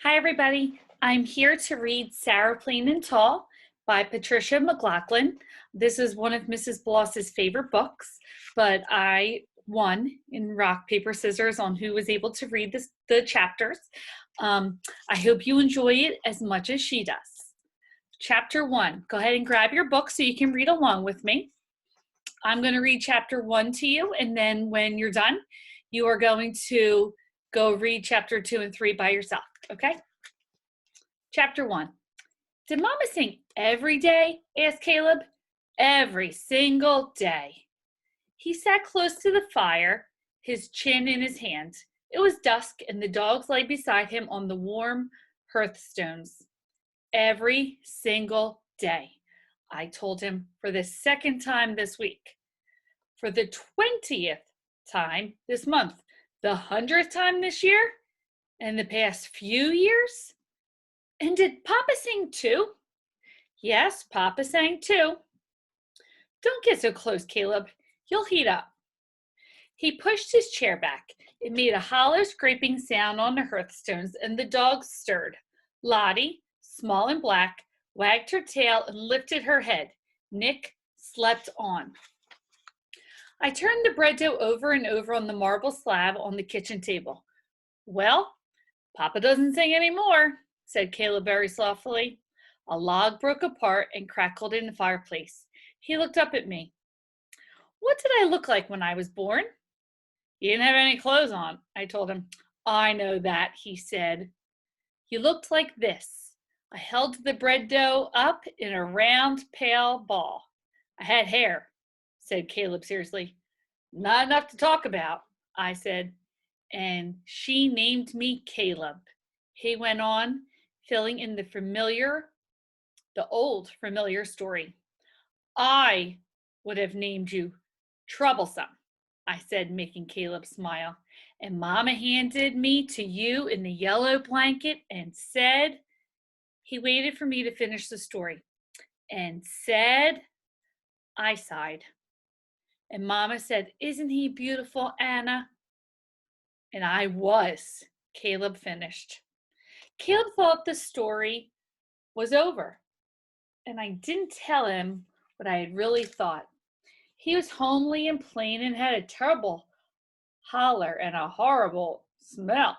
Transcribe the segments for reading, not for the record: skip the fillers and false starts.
Hi, everybody. I'm here to read Sarah Plain and Tall by Patricia MacLachlan. This is one of Mrs. Bloss's favorite books, but I won in rock, paper, scissors on who was able to read the chapters. I hope you enjoy it as much as she does. Chapter 1. Go ahead and grab your book so you can read along with me. I'm going to read chapter 1 to you, and then when you're done, you are going to go read chapter 2 and 3 by yourself, okay? Chapter 1. Did Mama sing every day? Asked Caleb. Every single day. He sat close to the fire, his chin in his hand. It was dusk, and the dogs lay beside him on the warm hearthstones. Every single day, I told him for the second time this week. For the 20th time this month, the 100th time this year, and the past few years. And did Papa sing too? Yes, Papa sang too. Don't get so close, Caleb. You'll heat up. He pushed his chair back. It made a hollow scraping sound on the hearthstones, and the dogs stirred. Lottie, small and black, wagged her tail and lifted her head. Nick slept on. I turned the bread dough over and over on the marble slab on the kitchen table. Well, Papa doesn't sing anymore, said Caleb very softly. A log broke apart and crackled in the fireplace. He looked up at me. What did I look like when I was born? You didn't have any clothes on, I told him. I know that, he said. You looked like this. I held the bread dough up in a round, pale ball. I had hair, said Caleb seriously. Not enough to talk about, I said. And she named me Caleb, he went on, filling in the old familiar story. I would have named you Troublesome, I said, making Caleb smile. And Mama handed me to you in the yellow blanket and said, he waited for me to finish the story, and said, I sighed. And Mama said, isn't he beautiful, Anna? And I was, Caleb finished. Caleb thought the story was over, and I didn't tell him what I had really thought. He was homely and plain and had a terrible holler and a horrible smell.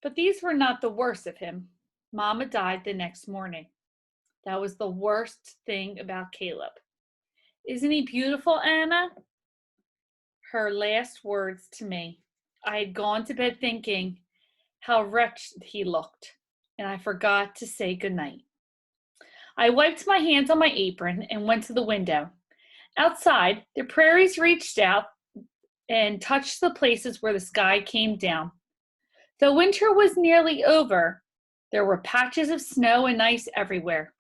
But these were not the worst of him. Mama died the next morning. That was the worst thing about Caleb. Isn't he beautiful, Anna? Her last words to me. I had gone to bed thinking how wretched he looked, and I forgot to say goodnight. I wiped my hands on my apron and went to the window. Outside, the prairies reached out and touched the places where the sky came down. Though winter was nearly over, there were patches of snow and ice everywhere.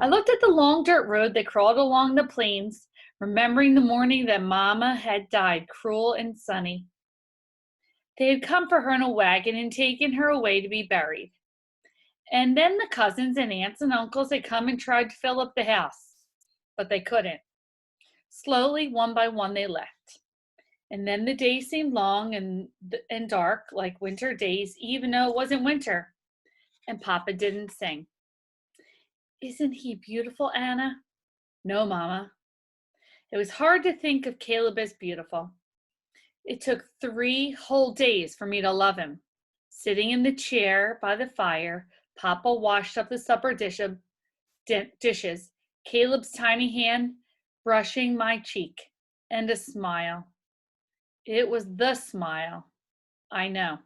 I looked at the long dirt road that crawled along the plains, remembering the morning that Mama had died cruel and sunny. They had come for her in a wagon and taken her away to be buried. And then the cousins and aunts and uncles had come and tried to fill up the house, but they couldn't. Slowly, one by one, they left. And then the days seemed long and dark, like winter days, even though it wasn't winter. And Papa didn't sing. Isn't he beautiful, Anna? No, Mama. It was hard to think of Caleb as beautiful. It took 3 whole days for me to love him. Sitting in the chair by the fire, Papa washed up the supper dishes, Caleb's tiny hand brushing my cheek, and a smile. It was the smile. I know.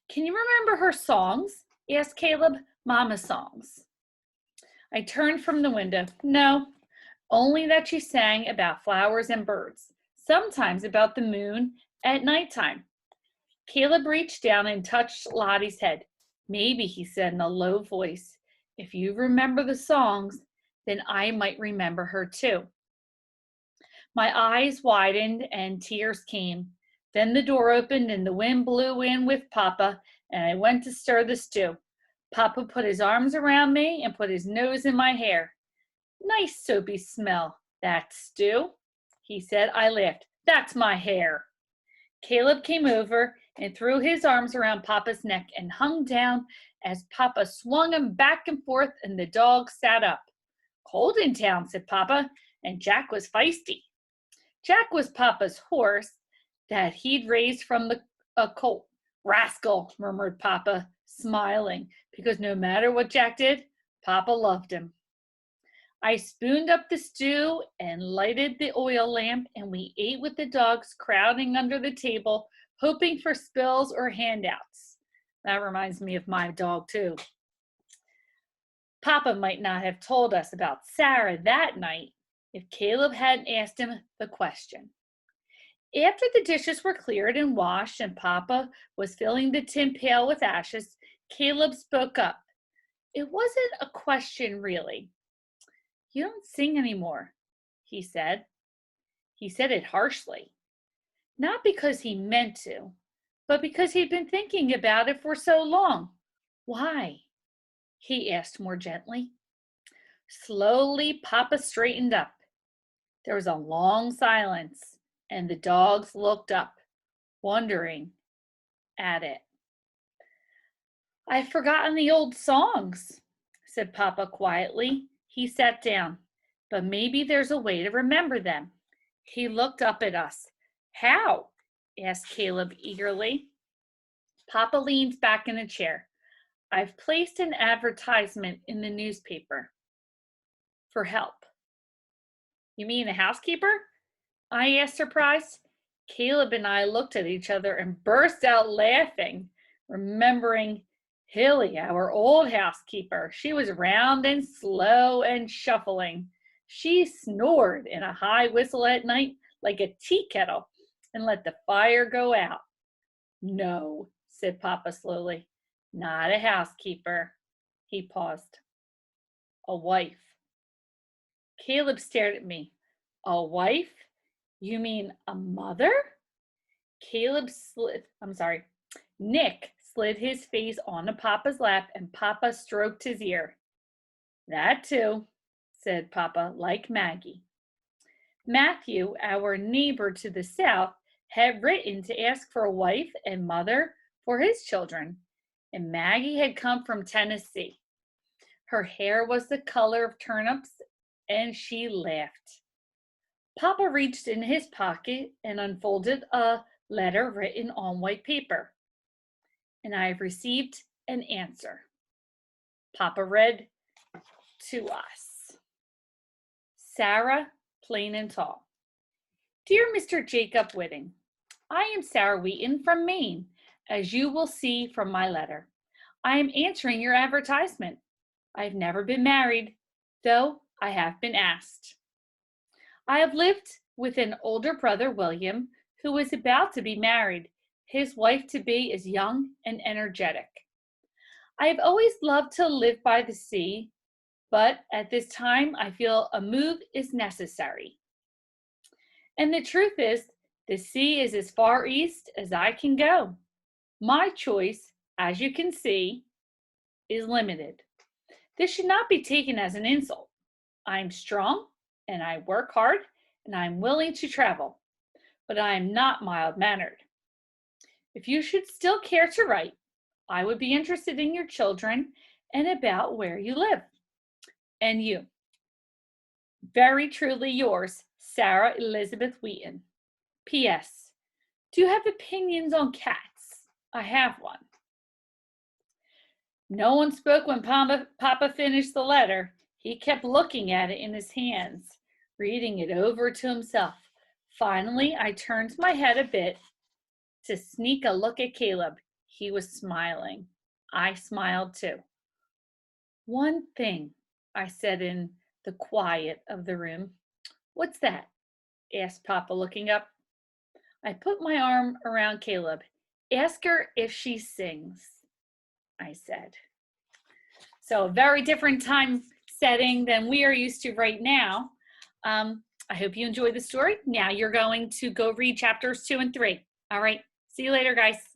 Can you remember her songs? Asked Caleb. Mama's songs. I turned from the window. No, only that she sang about flowers and birds, sometimes about the moon at nighttime. Caleb reached down and touched Lottie's head. Maybe, he said in a low voice, if you remember the songs, then I might remember her too. My eyes widened and tears came. Then the door opened and the wind blew in with Papa, and I went to stir the stew. Papa put his arms around me and put his nose in my hair. Nice soapy smell, that stew, he said. I laughed. That's my hair. Caleb came over and threw his arms around Papa's neck and hung down as Papa swung him back and forth and the dog sat up. "Cold in town," said Papa, and Jack was feisty. Jack was Papa's horse that he'd raised from a colt. "Rascal," murmured Papa, smiling, because no matter what Jack did, Papa loved him. I spooned up the stew and lighted the oil lamp, and we ate with the dogs crowding under the table, hoping for spills or handouts. That reminds me of my dog, too. Papa might not have told us about Sarah that night if Caleb hadn't asked him the question. After the dishes were cleared and washed and Papa was filling the tin pail with ashes, Caleb spoke up. It wasn't a question, really. "You don't sing anymore," he said. He said it harshly, not because he meant to, but because he'd been thinking about it for so long. "Why?" he asked more gently. Slowly, Papa straightened up. There was a long silence, and the dogs looked up, wondering at it. "I've forgotten the old songs," said Papa quietly. He sat down. "But maybe there's a way to remember them." He looked up at us. "How?" asked Caleb eagerly. Papa leaned back in a chair. "I've placed an advertisement in the newspaper for help." "You mean a housekeeper?" I asked, surprised. Caleb and I looked at each other and burst out laughing, remembering Hilly, our old housekeeper. She was round and slow and shuffling. She snored in a high whistle at night like a tea kettle and let the fire go out. "No," said Papa slowly, "not a housekeeper." He paused. "A wife." Caleb stared at me. "A wife? You mean a mother?" Nick slid his face onto Papa's lap and Papa stroked his ear. "That too," said Papa, "like Maggie." Matthew, our neighbor to the south, had written to ask for a wife and mother for his children, and Maggie had come from Tennessee. Her hair was the color of turnips, and she laughed. Papa reached in his pocket and unfolded a letter written on white paper. "And I have received an answer." Papa read to us. Sarah, plain and tall. Dear Mr. Jacob Whitting, I am Sarah Wheaton from Maine, as you will see from my letter. I am answering your advertisement. I have never been married, though I have been asked. I have lived with an older brother, William, who is about to be married. His wife-to-be is young and energetic. I have always loved to live by the sea, but at this time I feel a move is necessary. And the truth is, the sea is as far east as I can go. My choice, as you can see, is limited. This should not be taken as an insult. I'm strong and I work hard and I'm willing to travel, but I am not mild-mannered. If you should still care to write, I would be interested in your children and about where you live. And you. Very truly yours, Sarah Elizabeth Wheaton. P.S. Do you have opinions on cats? I have one. No one spoke when Papa finished the letter. He kept looking at it in his hands, reading it over to himself. Finally, I turned my head a bit to sneak a look at Caleb. He was smiling. I smiled too. One thing, I said in the quiet of the room. What's that? Asked Papa, looking up. I put my arm around Caleb. Ask her if she sings, I said. So a very different time setting than we are used to right now. I hope you enjoyed the story. Now you're going to go read chapters 2 and 3. All right. See you later, guys.